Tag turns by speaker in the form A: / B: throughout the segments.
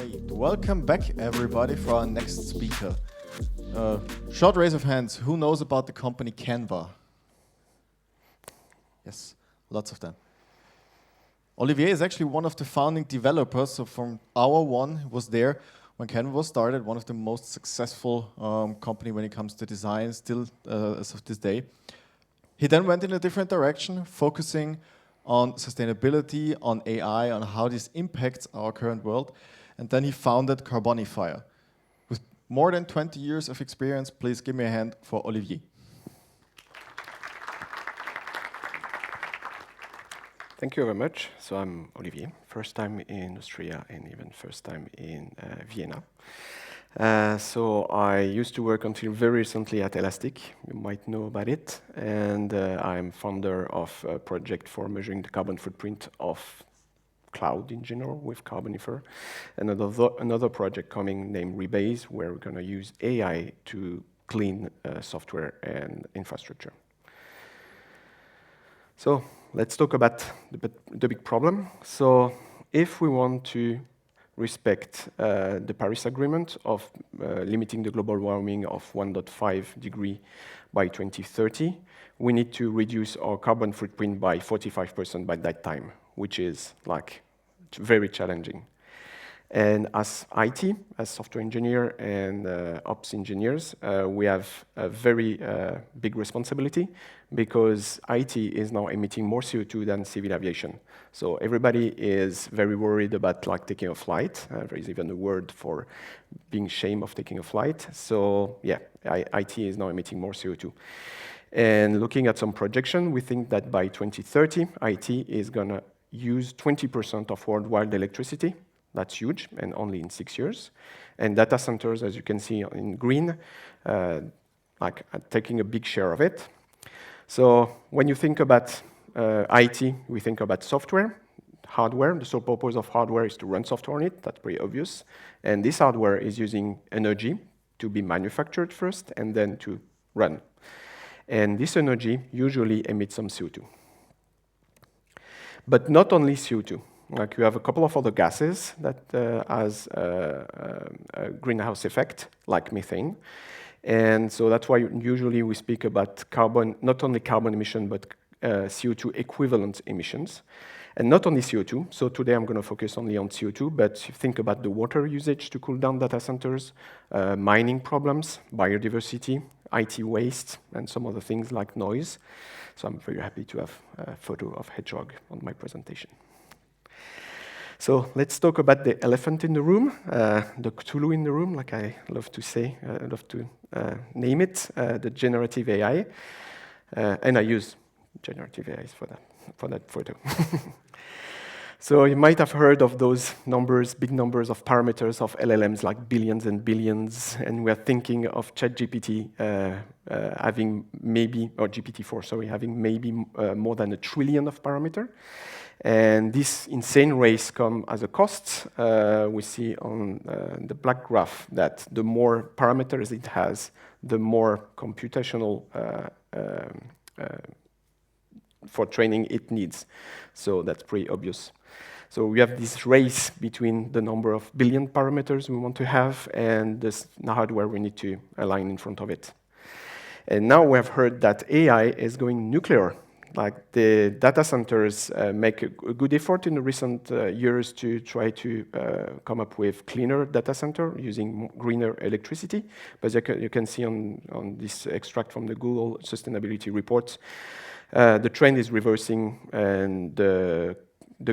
A: Great. Welcome back, everybody, for our next speaker. Short raise of hands. Who knows about the company Canva? Yes, lots of them. Olivier is actually one of the founding developers. So from hour one, he was there when Canva was started, one of the most successful company when it comes to design, still as of this day. He then went in a different direction, focusing on sustainability, on AI, on how this impacts our current world. And then he founded Carbonifier. With more than 20 years of experience, please give me a hand for Olivier.
B: Thank you very much. So I'm Olivier, first time in Austria and even first time in Vienna. So I used to work until very recently at Elastic. You might know about it. And I'm founder of a project for measuring the carbon footprint of cloud in general with Carbonifier. And another project coming named Rebase, where we're going to use AI to clean software and infrastructure. So let's talk about the big problem. So if we want to respect the Paris Agreement of limiting the global warming of 1.5 degrees by 2030, we need to reduce our carbon footprint by 45% by that time, which is like very challenging. And as IT, as software engineer and ops engineers, we have a very big responsibility because IT is now emitting more CO2 than civil aviation. So everybody is very worried about like taking a flight. There is even a word for being ashamed of taking a flight. So yeah, IT is now emitting more CO2. And looking at some projection, we think that by 2030, IT is going to use 20% of worldwide electricity. That's huge, and only in 6 years. And data centers, as you can see in green, taking a big share of it. So when you think about IT, we think about software, hardware. The sole purpose of hardware is to run software on it. That's pretty obvious. And this hardware is using energy to be manufactured first and then to run. And this energy usually emits some CO2. But not only CO2. Like you have a couple of other gases that has a greenhouse effect, like methane. And so that's why usually we speak about carbon, not only carbon emission, but CO2 equivalent emissions. And not only CO2, so today I'm going to focus only on CO2, but think about the water usage to cool down data centers, mining problems, biodiversity, IT waste, and some other things like noise. So I'm very happy to have a photo of hedgehog on my presentation. So let's talk about the elephant in the room, the Cthulhu in the room, like I love to say, I love to name it, the generative AI. And I use generative AI for that photo. So you might have heard of those numbers, big numbers of parameters of LLMs, like billions and billions. And we're thinking of ChatGPT having maybe, or GPT-4, sorry, having maybe more than 1 trillion of parameters. And this insane race comes as a cost. We see on the black graph that the more parameters it has, the more computational for training it needs. So that's pretty obvious. So we have this race between the number of billion parameters we want to have and the hardware we need to align in front of it. And now we have heard that AI is going nuclear. Like the data centers make a good effort in the recent years to try to come up with cleaner data center using greener electricity. But you can see on this extract from the Google sustainability report, the trend is reversing and the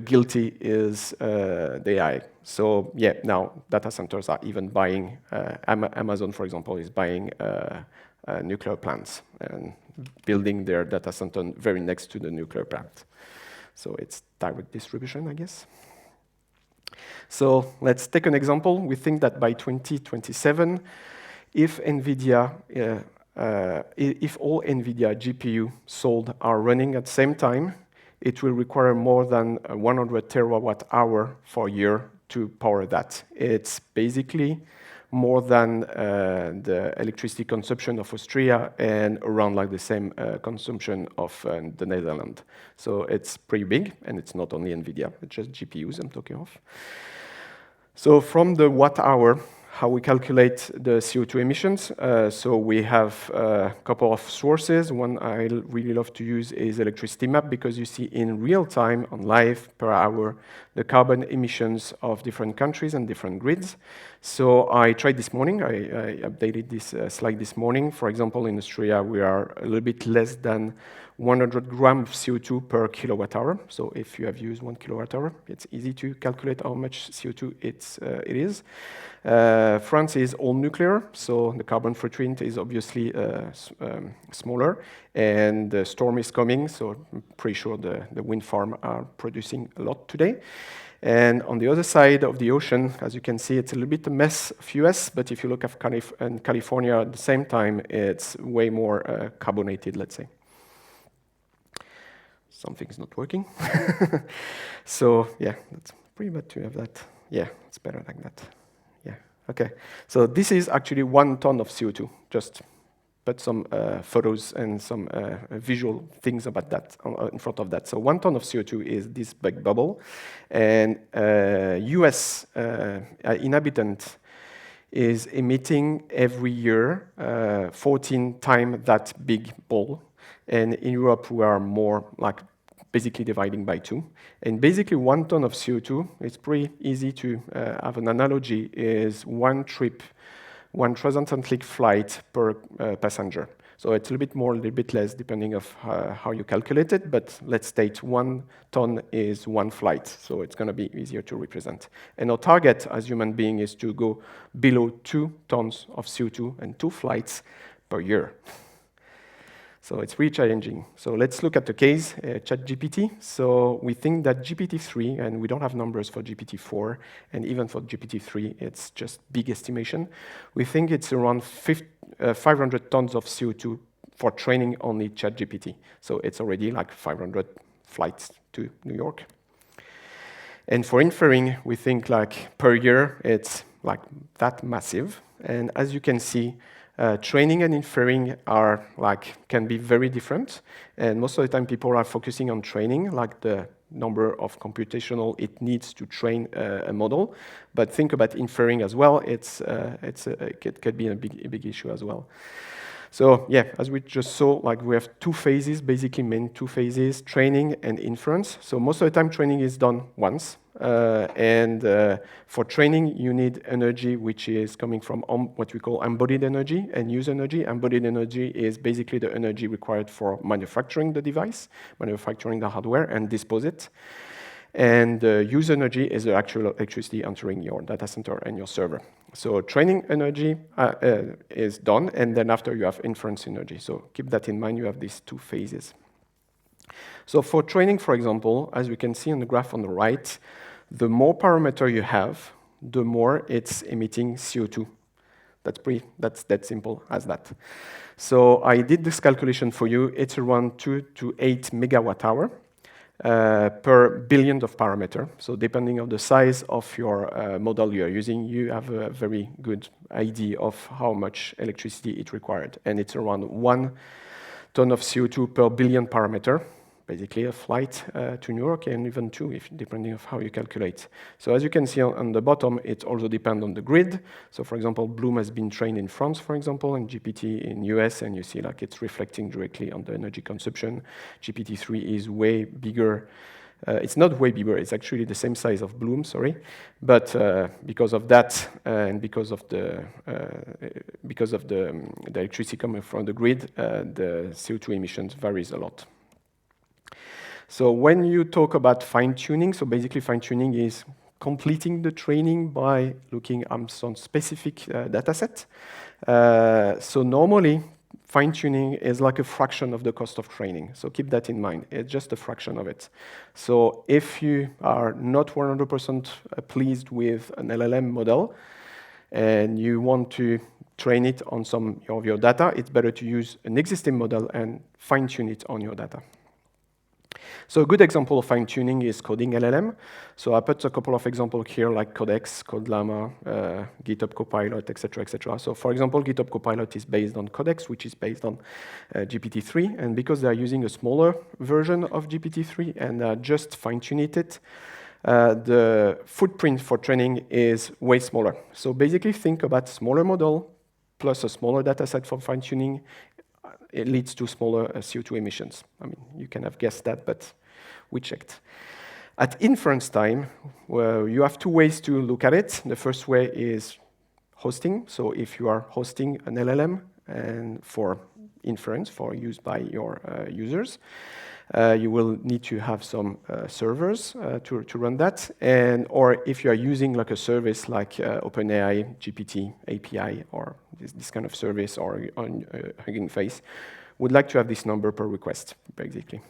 B: guilty is the AI. So yeah, now data centers are even buying, Amazon, for example, is buying nuclear plants and building their data center very next to the nuclear plant. So it's direct distribution, I guess. So let's take an example. We think that by 2027, if all NVIDIA GPU sold are running at the same time, it will require more than 100 terawatt hour for a year to power that. It's basically more than the electricity consumption of Austria and around like the same consumption of the Netherlands. So it's pretty big, and it's not only NVIDIA, it's just GPUs I'm talking of. So from the watt hour, how we calculate the CO2 emissions. So we have a couple of sources. One I really love to use is electricity map, because you see in real time, on live, per hour, the carbon emissions of different countries and different grids. So I tried this morning, I updated this slide this morning. For example, in Australia, we are a little bit less than 100 grams of CO2 per kilowatt hour. So if you have used 1 kilowatt hour, it's easy to calculate how much CO2 it is. France is all nuclear, so the carbon footprint is obviously smaller, and the storm is coming, so I'm pretty sure the wind farm are producing a lot today. And on the other side of the ocean, as you can see, it's a little bit a mess of US, but if you look at California at the same time, it's way more carbonated, let's say. Something's not working. So yeah, that's pretty bad to have that. Yeah, it's better like that. Yeah, okay. So this is actually 1 ton of CO2. Just put some photos and some visual things about that in front of that. So 1 ton of CO2 is this big bubble, and US inhabitant is emitting every year 14 times that big ball. And in Europe, we are more like basically dividing by 2. And basically 1 ton of CO2, it's pretty easy to have an analogy, is 1 trip, 1 transatlantic flight per passenger. So it's a little bit more, a little bit less, depending of how you calculate it, but let's state 1 ton is 1 flight, so it's gonna be easier to represent. And our target as human being is to go below 2 tons of CO2 and 2 flights per year. So it's really challenging. So let's look at the case, ChatGPT. So we think that GPT-3, and we don't have numbers for GPT-4, and even for GPT-3, it's just big estimation. We think it's around 500 tons of CO2 for training only ChatGPT. So it's already like 500 flights to New York. And for inferring, we think like per year, it's like that massive. And as you can see, training and inferring are can be very different, and most of the time people are focusing on training, like the number of computational it needs to train a model. But think about inferring as well. It could be a big issue as well. So yeah, as we just saw, we have 2 phases, basically main 2 phases, training and inference. So most of the time training is done once. For training, you need energy which is coming from what we call embodied energy and use energy. Embodied energy is basically the energy required for manufacturing the device, manufacturing the hardware, and dispose it. And use energy is the actual electricity entering your data center and your server. So training energy is done, and then after you have inference energy. So keep that in mind, you have these 2 phases. So for training, for example, as we can see on the graph on the right, the more parameter you have, the more it's emitting CO2. That's that simple as that. So I did this calculation for you. It's around 2 to 8 megawatt hour per billion of parameter. So depending on the size of your model you are using, you have a very good idea of how much electricity it required. And it's around 1 ton of CO2 per billion parameter. Basically a flight to New York, and even 2, depending on how you calculate. So as you can see on the bottom, it also depends on the grid. So for example, Bloom has been trained in France, for example, and GPT in US, and you see it's reflecting directly on the energy consumption. GPT-3 is way bigger. It's not way bigger, it's actually the same size of Bloom, sorry. But because of that, and because of the electricity coming from the grid, the CO2 emissions varies a lot. So when you talk about fine-tuning, so basically fine-tuning is completing the training by looking at some specific data set. So normally, fine-tuning is like a fraction of the cost of training. So keep that in mind. It's just a fraction of it. So if you are not 100% pleased with an LLM model, and you want to train it on some of your data, it's better to use an existing model and fine-tune it on your data. So a good example of fine-tuning is coding LLM. So I put a couple of examples here, like Codex, CodeLlama, GitHub Copilot, etc., etc. So for example, GitHub Copilot is based on Codex, which is based on GPT-3. And because they are using a smaller version of GPT-3 and just fine-tuned it, the footprint for training is way smaller. So basically think about smaller model plus a smaller data set for fine-tuning. It leads to smaller CO2 emissions. I mean, you can have guessed that, but we checked. At inference time, well, you have two ways to look at it. The first way is hosting. So if you are hosting an LLM and for inference, for use by your users, you will need to have some servers to run that. Or if you are using like a service like OpenAI, GPT, API, or this kind of service, or on Hugging Face, would like to have this number per request, basically.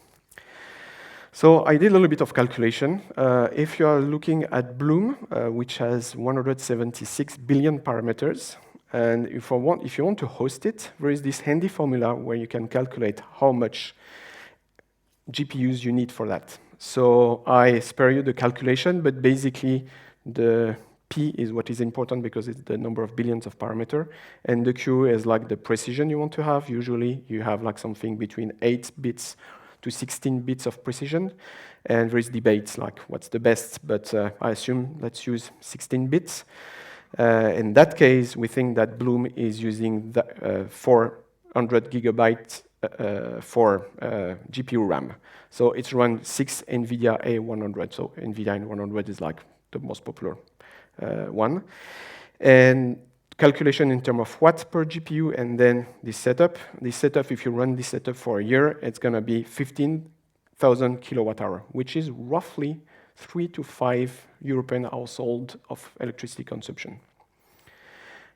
B: So I did a little bit of calculation. If you are looking at Bloom, which has 176 billion parameters, and if you want to host it, there is this handy formula where you can calculate how much GPUs you need for that. So I spare you the calculation, but basically the P is what is important because it's the number of billions of parameter, and the Q is like the precision you want to have. Usually you have like something between 8 bits to 16 bits of precision, and there is debates like what's the best, but I assume let's use 16 bits. In that case, we think that Bloom is using the 400 gigabytes for GPU RAM. So it's run 6 NVIDIA A100, so NVIDIA A100 is like the most popular one. And calculation in terms of watts per GPU, and then this setup. This setup, if you run this setup for a year, it's going to be 15,000 kilowatt hour, which is roughly 3 to 5 European households of electricity consumption.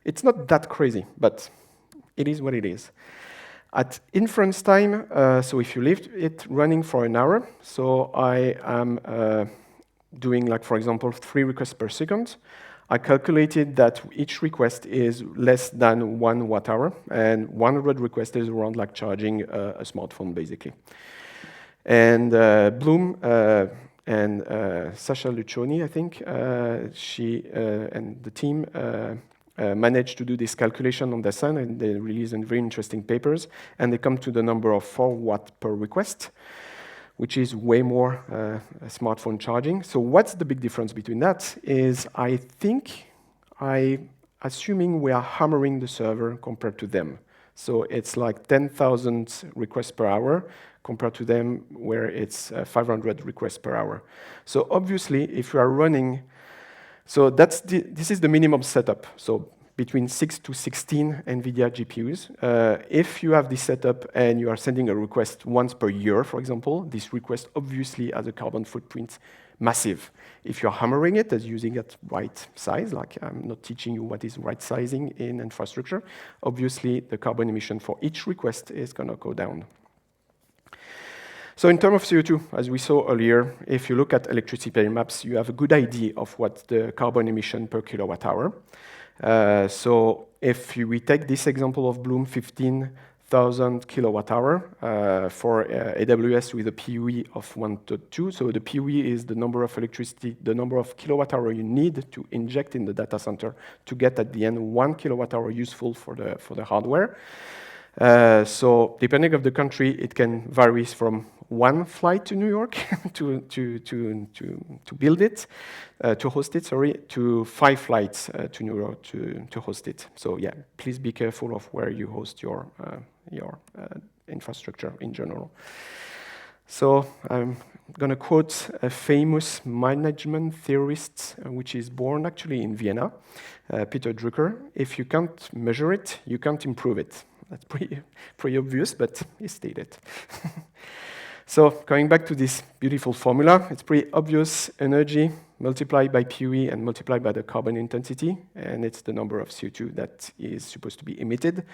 B: It's not that crazy, but it is what it is. At inference time, so if you leave it running for an hour, so I am doing, like, for example, 3 requests per second. I calculated that each request is less than 1 watt hour, and 100 requests is around like charging a smartphone, basically. And Bloom and Sasha Lucioni, I think, she and the team managed to do this calculation on the sun, and they released very interesting papers, and they come to the number of 4 watts per request, which is way more smartphone charging. So what's the big difference between that is I think assuming we are hammering the server compared to them. So it's like 10,000 requests per hour compared to them where it's 500 requests per hour. So obviously, if you are running, so this is the minimum setup. So between 6 to 16 NVIDIA GPUs. If you have this setup and you are sending a request once per year, for example, this request obviously has a carbon footprint massive. If you're hammering it as using it right size, like I'm not teaching you what is right sizing in infrastructure, obviously the carbon emission for each request is going to go down. So in terms of CO2, as we saw earlier, if you look at electricity maps, you have a good idea of what the carbon emission per kilowatt hour. So if we take this example of Bloom, 15,000 kilowatt hour for AWS with a PUE of 1.2. So the PUE is the number of electricity, the number of kilowatt hour you need to inject in the data center to get at the end 1 kilowatt hour useful for the hardware. So depending on the country, it can vary from 1 flight to New York to build it, to host it, sorry, to 5 flights to New York to host it. So yeah, please be careful of where you host your infrastructure in general. So I'm going to quote a famous management theorist, which is born actually in Vienna, Peter Drucker. If you can't measure it, you can't improve it. That's pretty obvious, but he stated. So going back to this beautiful formula, it's pretty obvious: energy multiplied by PUE and multiplied by the carbon intensity, and it's the number of CO2 that is supposed to be emitted.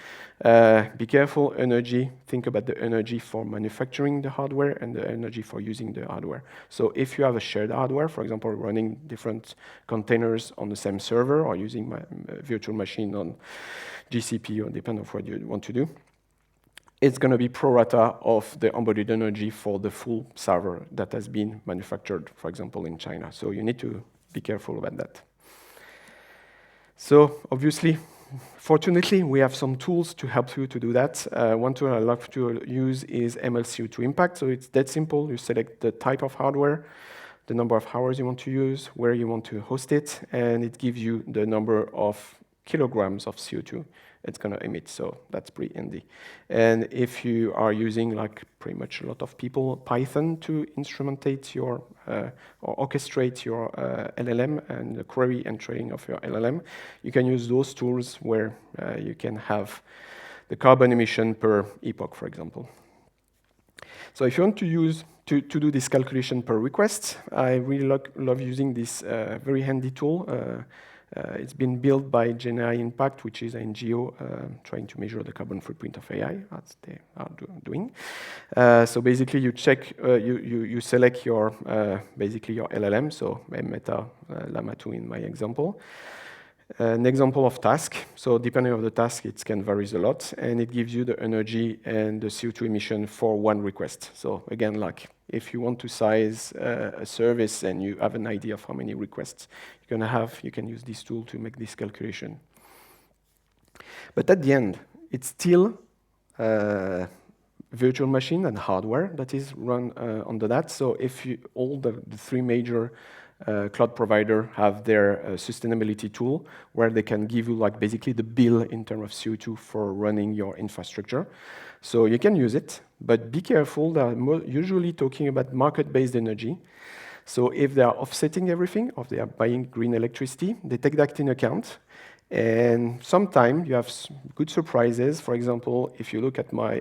B: Be careful, energy. Think about the energy for manufacturing the hardware and the energy for using the hardware. So if you have a shared hardware, for example, running different containers on the same server or using my virtual machine on GCP, or depending on what you want to do, it's going to be pro rata of the embodied energy for the full server that has been manufactured, for example, in China. So you need to be careful about that. So obviously, fortunately, we have some tools to help you to do that. One tool I love to use is MLCO2 impact. So it's that simple. You select the type of hardware, the number of hours you want to use, where you want to host it, and it gives you the number of kilograms of CO2 it's going to emit. So that's pretty handy. And if you are using, like pretty much a lot of people, Python to instrumentate your or orchestrate your LLM and the query and training of your LLM, you can use those tools where you can have the carbon emission per epoch, for example. So if you want to use to do this calculation per request, I really love using this very handy tool. It's been built by GenAI Impact, which is an NGO trying to measure the carbon footprint of AI, as they are doing. So basically, you check, you select your basically your LLM. So Meta Llama 2 in my example. An example of task. So depending on the task, it can vary a lot, and it gives you the energy and the CO2 emission for one request. So again, like if you want to size a service and you have an idea of how many requests you're gonna have, you can use this tool to make this calculation. But at the end, it's still virtual machine and hardware that is run under that. So if all the three major cloud provider have their sustainability tool where they can give you like basically the bill in terms of CO2 for running your infrastructure. So you can use it, but be careful. They're usually talking about market-based energy. So if they are offsetting everything, or they are buying green electricity, they take that in account. And sometimes you have good surprises. For example, if you look at my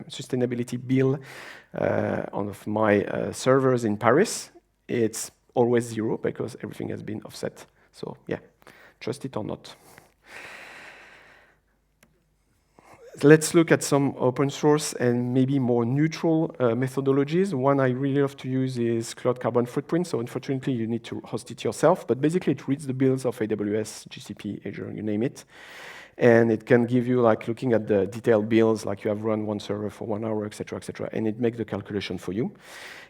B: sustainability bill of my servers in Paris, it's always zero because everything has been offset. So yeah, trust it or not. Let's look at some open source and maybe more neutral methodologies. One I really love to use is Cloud Carbon Footprint. So unfortunately, you need to host it yourself, but basically it reads the bills of AWS, GCP, Azure, you name it. And it can give you, like, looking at the detailed bills, like you have run one server for 1 hour, et cetera, and it makes the calculation for you.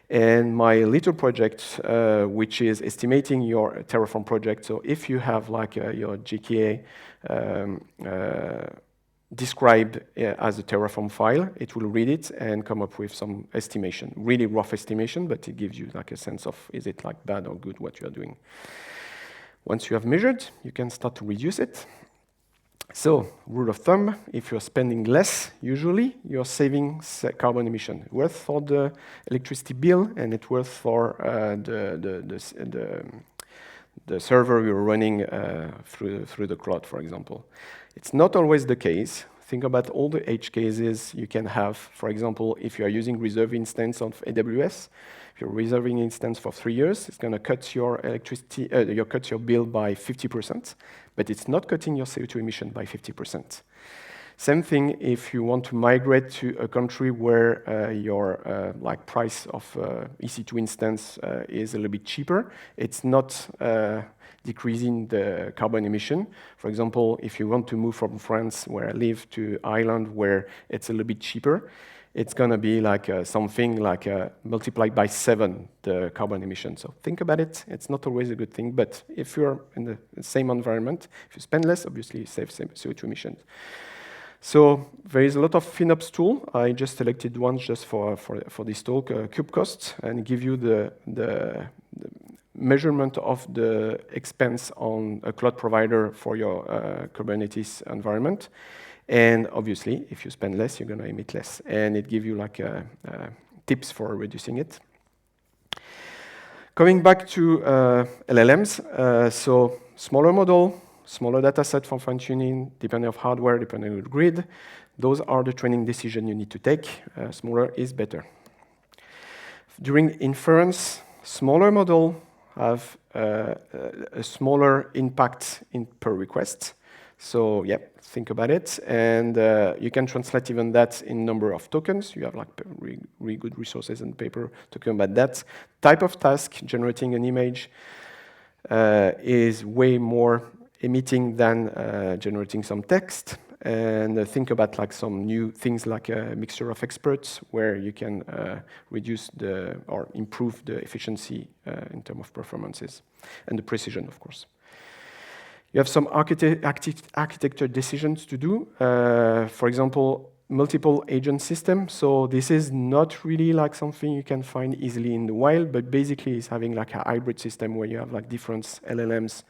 B: And my little project, which is estimating your Terraform project. So if you have like your GKA described as a Terraform file, it will read it and come up with some estimation, really rough estimation, but it gives you like a sense of, is it like bad or good what you are doing. Once you have measured, you can start to reduce it. So, rule of thumb, if you're spending less, usually you're saving carbon emission. Worth for the electricity bill, and it's worth for the server you're running through the cloud, for example. It's not always the case. Think about all the edge cases you can have. For example, if you are using reserve instance of AWS, if you're reserving instance for 3 years, it's going to cut your electricity, cut your bill by 50%, but it's not cutting your CO2 emission by 50%. Same thing if you want to migrate to a country where your like price of EC2 instance is a little bit cheaper. It's not decreasing the carbon emission. For example, if you want to move from France, where I live, to Ireland, where it's a little bit cheaper, it's going to be like something like multiplied by 7, the carbon emission. So think about it. It's not always a good thing, but if you're in the same environment, if you spend less, obviously you save CO2 emissions. So there is a lot of FinOps tool. I just selected one just for this talk, KubeCost, and give you the measurement of the expense on a cloud provider for your Kubernetes environment. And obviously, if you spend less, you're going to emit less. And it gives you like tips for reducing it. Coming back to LLMs, so smaller model, smaller data set for fine-tuning, depending on hardware, depending on the grid. Those are the training decisions you need to take. Smaller is better. During inference, smaller model have a smaller impact per request. So yeah, think about it. And you can translate even that in number of tokens. You have like really good resources and paper talking about that. Type of task, generating an image, is way more emitting than generating some text. And think about like some new things like a mixture of experts where you can reduce or improve the efficiency in terms of performances and the precision, of course. You have some architecture decisions to do. For example, multiple agent system. So this is not really like something you can find easily in the wild, but basically it's having like a hybrid system where you have like different LLMs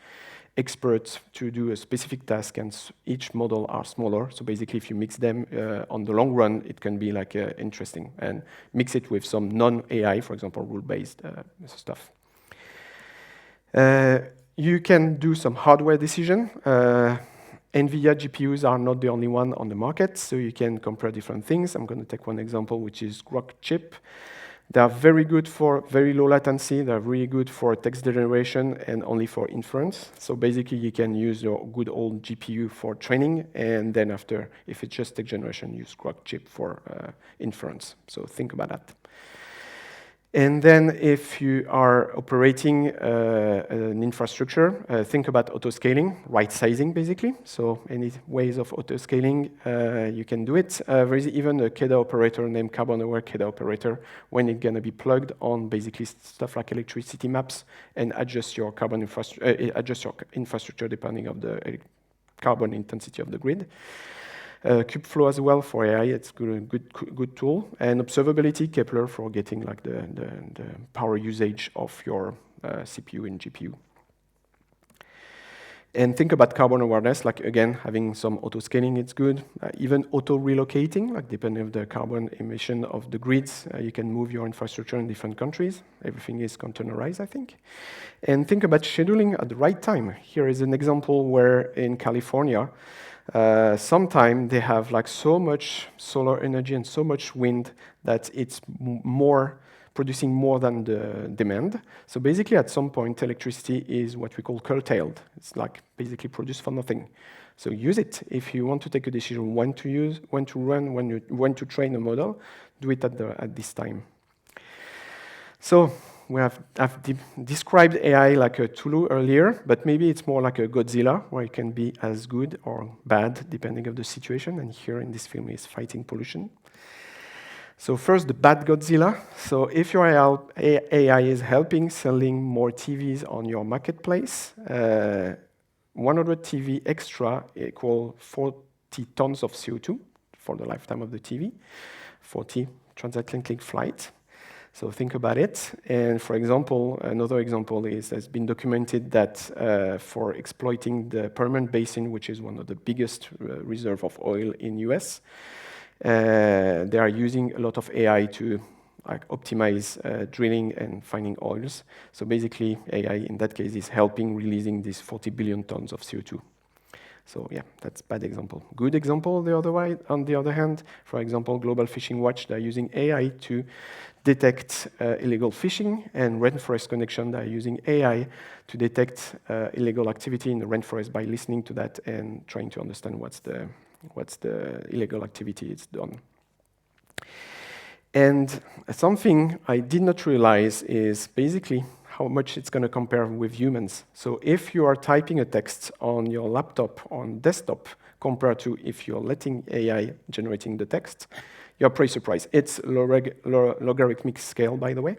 B: experts to do a specific task, and each model are smaller. So basically, if you mix them on the long run, it can be like interesting, and mix it with some non-AI, for example, rule-based stuff. You can do some hardware decision. NVIDIA GPUs are not the only one on the market, so you can compare different things. I'm going to take one example, which is Grok chip. They are very good for very low latency. They're really good for text generation and only for inference. So basically, you can use your good old GPU for training, and then after, if it's just text generation, use Grok chip for inference. So think about that. And then if you are operating an infrastructure, think about auto-scaling, right-sizing, basically. So any ways of auto-scaling, you can do it. There is even a CADA operator named carbon-aware CADA operator when it's going to be plugged on basically stuff like electricity maps and adjust your infrastructure depending on the carbon intensity of the grid. Kubeflow as well for AI, it's good tool. And observability, Kepler for getting like the power usage of your CPU and GPU. And think about carbon awareness, like again, having some auto-scaling, it's good. Even auto-relocating, like depending on the carbon emission of the grids, you can move your infrastructure in different countries. Everything is containerized, I think. And think about scheduling at the right time. Here is an example where in California, sometimes they have like so much solar energy and so much wind that it's producing more than the demand. So basically, at some point, electricity is what we call curtailed. It's like basically produced for nothing. So use it. If you want to take a decision when to use, when to run, when to train a model, do it at this time. So I've described AI like a Tulu earlier, but maybe it's more like a Godzilla, where it can be as good or bad, depending on the situation. And here in this film is fighting pollution. So first, the bad Godzilla. So if your AI is helping selling more TVs on your marketplace, 100 TV extra equal 40 tons of CO2 for the lifetime of the TV, 40 transatlantic flights. So think about it. And for example, another example is has been documented that for exploiting the Permian Basin, which is one of the biggest reserve of oil in US, they are using a lot of AI to like optimize drilling and finding oils. So basically, AI in that case is helping releasing these 40 billion tons of CO2. So yeah, that's a bad example. Good example on the other hand, for example, Global Fishing Watch, they're using AI to detect illegal fishing, and Rainforest Connection, they're using AI to detect illegal activity in the rainforest by listening to that and trying to understand what's the illegal activity it's done. And something I did not realize is basically how much it's going to compare with humans. So if you are typing a text on your laptop, on desktop, compared to if you're letting AI generating the text, you're pretty surprised. It's logarithmic scale, by the way.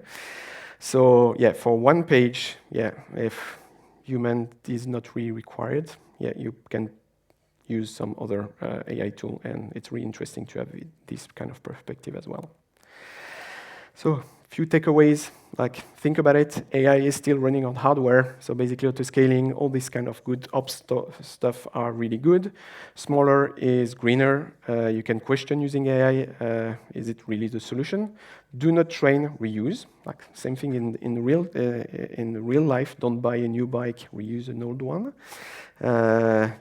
B: So yeah, for one page, yeah, if human is not really required, yeah, you can use some other AI tool, and it's really interesting to have this kind of perspective as well. So few takeaways, like think about it, AI is still running on hardware, so basically auto-scaling, all this kind of good ops stuff are really good. Smaller is greener, you can question using AI, is it really the solution? Do not train, reuse, like same thing in real life, don't buy a new bike, reuse an old one.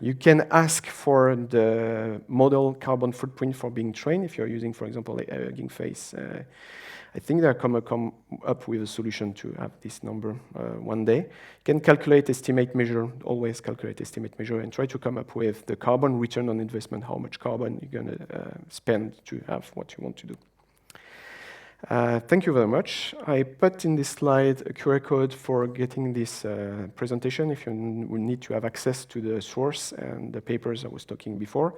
B: You can ask for the model carbon footprint for being trained if you're using, for example, a Hugging Face. I think they're going to come up with a solution to have this number one day. You can calculate, estimate, measure, always calculate, estimate, measure, and try to come up with the carbon return on investment, how much carbon you're going to spend to have what you want to do. Thank you very much. I put in this slide a QR code for getting this presentation if you need to have access to the source and the papers I was talking before.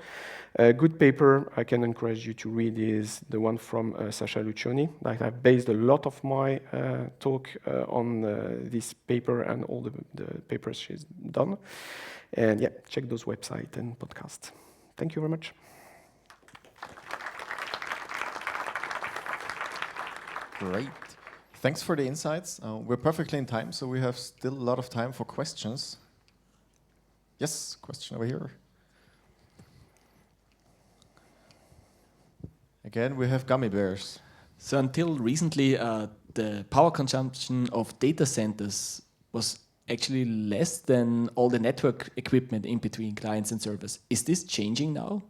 B: A good paper I can encourage you to read is the one from Sasha Lucioni. I have based a lot of my talk on this paper and all the papers she's done. And yeah, check those websites and podcasts. Thank you very much.
A: Great. Thanks for the insights. We're perfectly in time, so we have still a lot of time for questions. Yes, question over here. Again, we have gummy bears.
C: So until recently, the power consumption of data centers was actually less than all the network equipment in between clients and servers. Is this changing now?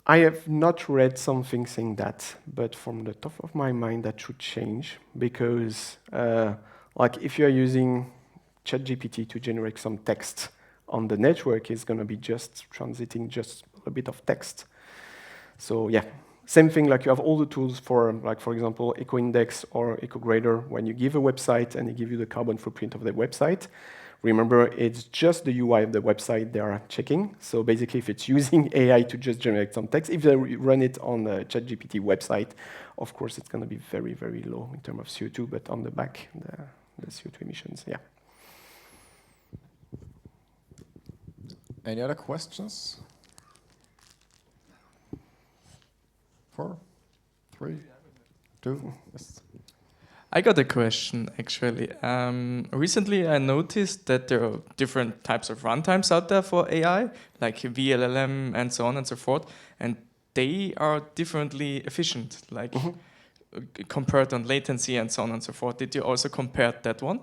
B: I have not read something saying that, but from the top of my mind, that should change because, like, if you are using ChatGPT to generate some text on the network, it's going to be just transiting just a bit of text. So yeah, same thing. Like you have all the tools for, like for example, EcoIndex or EcoGrader. When you give a website and they give you the carbon footprint of the website. Remember, it's just the UI of the website they are checking. So basically, if it's using AI to just generate some text, if they run it on the ChatGPT website, of course, it's going to be very, very low in terms of CO2, but on the back, the CO2 emissions, yeah.
A: Any other questions? 4, 3, 2, yes.
D: I got a question, actually. Recently, I noticed that there are different types of runtimes out there for AI, like VLLM and so on and so forth, and they are differently efficient, like compared on latency and so on and so forth. Did you also compare that one?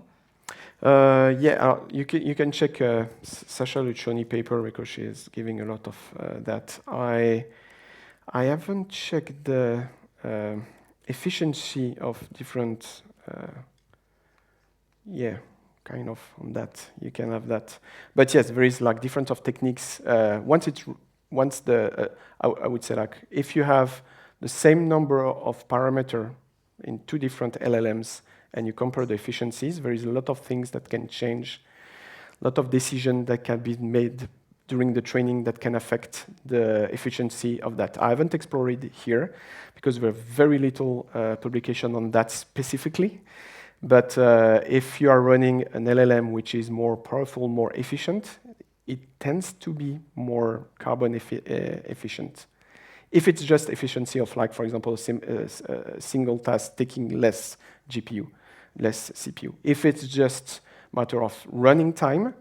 B: You can check Sasha Lucioni paper because she is giving a lot of that. I haven't checked the efficiency of different, kind of on that. You can have that, but yes, there is like different of techniques. I would say like if you have the same number of parameter in two different LLMs and you compare the efficiencies, there is a lot of things that can change, a lot of decisions that can be made during the training that can affect the efficiency of that. I haven't explored it here because there are very little publication on that specifically. But if you are running an LLM which is more powerful, more efficient, it tends to be more carbon efficient. If it's just efficiency of, like, for example, a single task taking less GPU, less CPU. If it's just matter of running time,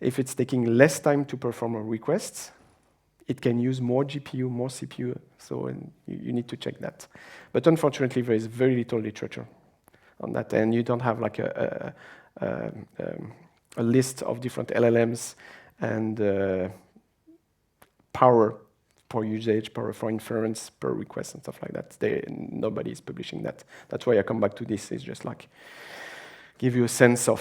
B: if it's taking less time to perform a request, it can use more GPU, more CPU. So you need to check that. But unfortunately, there is very little literature on that, and you don't have like a list of different LLMs and power for usage, power for inference, per request, and stuff like that. Nobody is publishing that. That's why I come back to this. It's just like give you a sense of,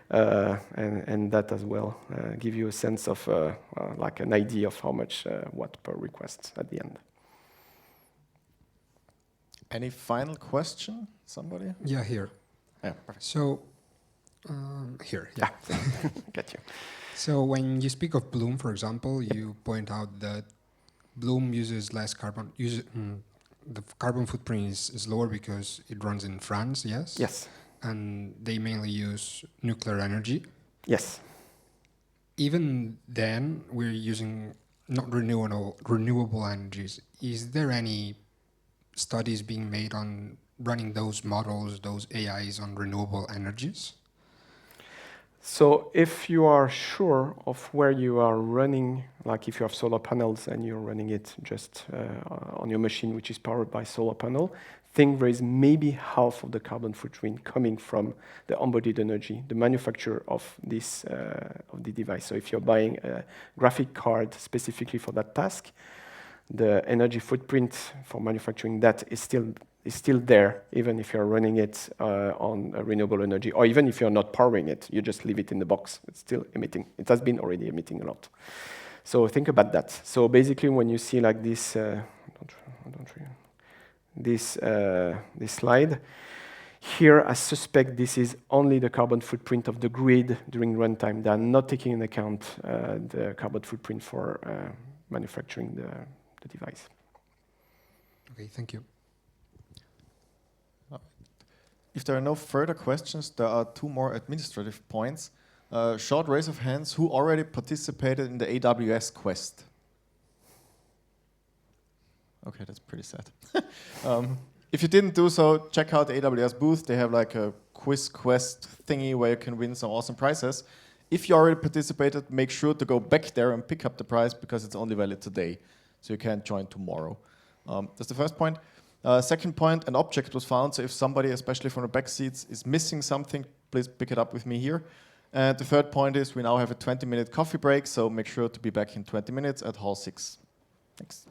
B: and that as well, give you a sense of like an idea of how much, what per request at the end.
A: Any final question, somebody?
E: Yeah, here.
A: Yeah, perfect.
E: So, here, yeah.
B: Got you.
E: So when you speak of Bloom, for example, you point out that Bloom uses less carbon, the carbon footprint is lower because it runs in France, yes?
B: Yes.
E: And they mainly use nuclear energy.
B: Yes.
E: Even then, we're using not renewable energies. Is there any studies being made on running those models, those AIs on renewable energies?
B: So if you are sure of where you are running, like if you have solar panels and you're running it just on your machine, which is powered by solar panel, think there is maybe half of the carbon footprint coming from the embodied energy, the manufacture of this of the device. So if you're buying a graphic card specifically for that task, the energy footprint for manufacturing that is still there, even if you're running it on a renewable energy, or even if you're not powering it, you just leave it in the box. It's still emitting. It has been already emitting a lot. So think about that. So basically, when you see like this, this slide here, I suspect this is only the carbon footprint of the grid during runtime. They are not taking into account the carbon footprint for manufacturing the device.
E: Okay, thank you.
A: If there are no further questions, there are two more administrative points. Short raise of hands, who already participated in the AWS quest? Okay, that's pretty sad. If you didn't do so, check out the AWS booth. They have like a quiz quest thingy where you can win some awesome prizes. If you already participated, make sure to go back there and pick up the prize because it's only valid today. So you can't join tomorrow. That's the first point. Second point, an object was found. So if somebody, especially from the back seats, is missing something, please pick it up with me here. And the third point is we now have a 20-minute coffee break. So make sure to be back in 20 minutes at Hall 6. Thanks.